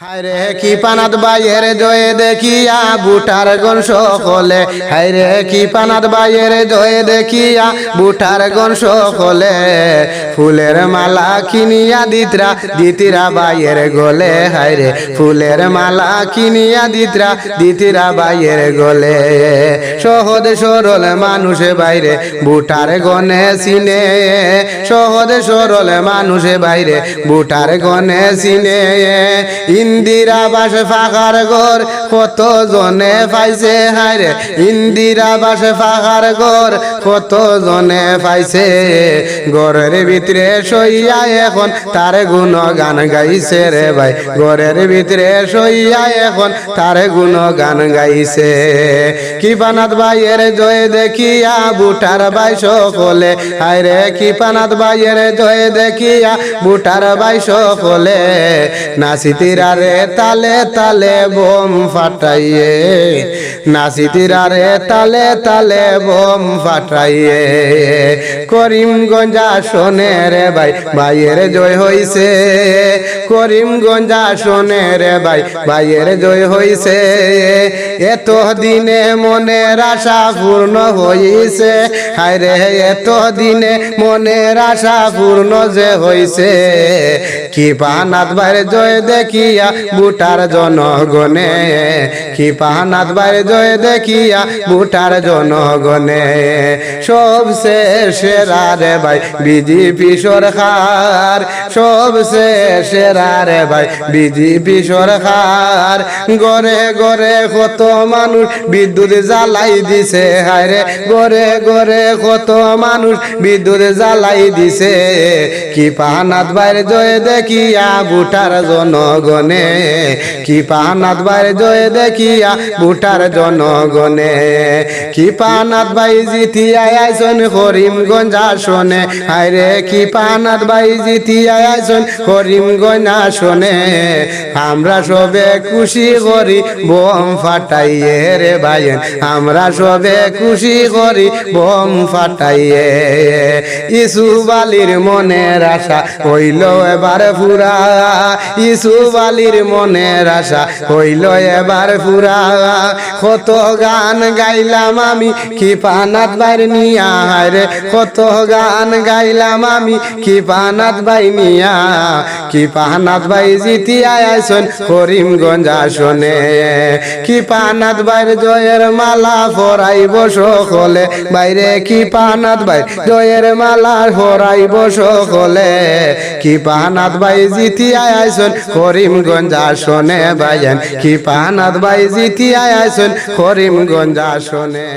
হায়রে কি পানাত বাইয়ের জয়ে দেখিয়া বুটার গন সকলে, হায়রে কি পানাত বাইয়ের জয়ে দেখিয়া বুটার গন সকলে, ফুলের মালা কিনিয়া দিতিরা বাইয়ের গলে, হায়রে ফুলের মালা কিনিয়া দিতিরা বাইয়ের গলে। সহজ সরল মানুষে বাইরে বুটার গনে চিনে, সহজ সরল মানুষে বাইরে বুটার গনে চিনে। ইন্দিরা বাসে ফাঁকার ঘর কত জনে পাইছে, হায়রে ইন্দিরা বাসে ফাঁকার ঘর কত জনে পাইছে। ঘরের ভিতরে সইয়া এখন তার গুণ গান গাইছে রে ভাই, ঘরের ভিতরে সইয়া এখন তার গুণ গান গাইছে। কৃপানাথ ভাইয়ের জয় দেখিয়া বুটার ভাই সকলে, হায়রে কৃপানাথ ভাইয়ের জয় দেখিয়া বুটার ভাই সকলে, নাচিতিরা রে তালে তালে বোম ফাটাইয়ে, নাচিতিরা রে তালে তালে বোম ফাটাইয়ে। করিমগঞ্জ আসনে রে ভাই ভাইয়ের জয় হইছে, করিমগঞ্জ আসনে রে ভাই ভাইয়ের জয় হইছে। এত দিনে মনের আশা পূর্ণ হইছে, হায়রে এত দিনে মনের আশা পূর্ণ যে হইছে। কৃপানাথ ভাইয়ের জয় দেখিয়া বুটার জনগণে, কৃপানাথ ভাইয়ের জয় দেখিয়া বুটার জনগণে। সবচেয়ে সেরা রে ভাই বিজেপি সরকার, সবচেয়ে সেরা রে ভাই বিজেপি সরকার। ঘরে ঘরে কত মানুষ বিদ্যুৎ জ্বালাই দিছে, হায়রে ঘরে ঘরে কত মানুষ বিদ্যুৎ জ্বালাই দিছে। কৃপানাথ ভাইয়ের জয় দেখিয়া বুটার জনগণে, কৃপানাথ ভাইয়ের জয় দেখিয়া বুটার জনগণে। কৃপানাথ ভাই জিতিয়া আইসন করিমগঞ্জ আসনে, হায়রে কৃপানাথ ভাই জিতিয়া আইসন করিমগঞ্জ আসনে। আমরা সবে খুশি করি বোম ফাটাইয়ে রে ভাই, আমরা সবে খুশি করি বোম ফাটাইয়ে। ইসুফ আলীর মনের আশা হইল এবার পুরা, ইসুফ আলীর মনের আশা হইল এবার পুরা। কত গান গাইলাম আমি কৃপানাথ ভাইয়ের নিয়া, হায়রে কত গান গাইলাম আমি কৃপানাথ ভাই নিয়া। কৃপানাথ ভাই জিতিয়া আইসন করিমগঞ্জ আসনে, কৃপানাথ ভাইয়ের জয়ের মালা পরাইব সকলে, বাইরে কৃপানাথ ভাই জয়ের মালা পরাইব সকলে। কৃপানাথ ভাই জিতিয়া আইসন করিমগঞ্জ আসনে ভাইজান, কৃপানাথ ভাই জিতিয়া আইসন করিমগঞ্জ আসনে।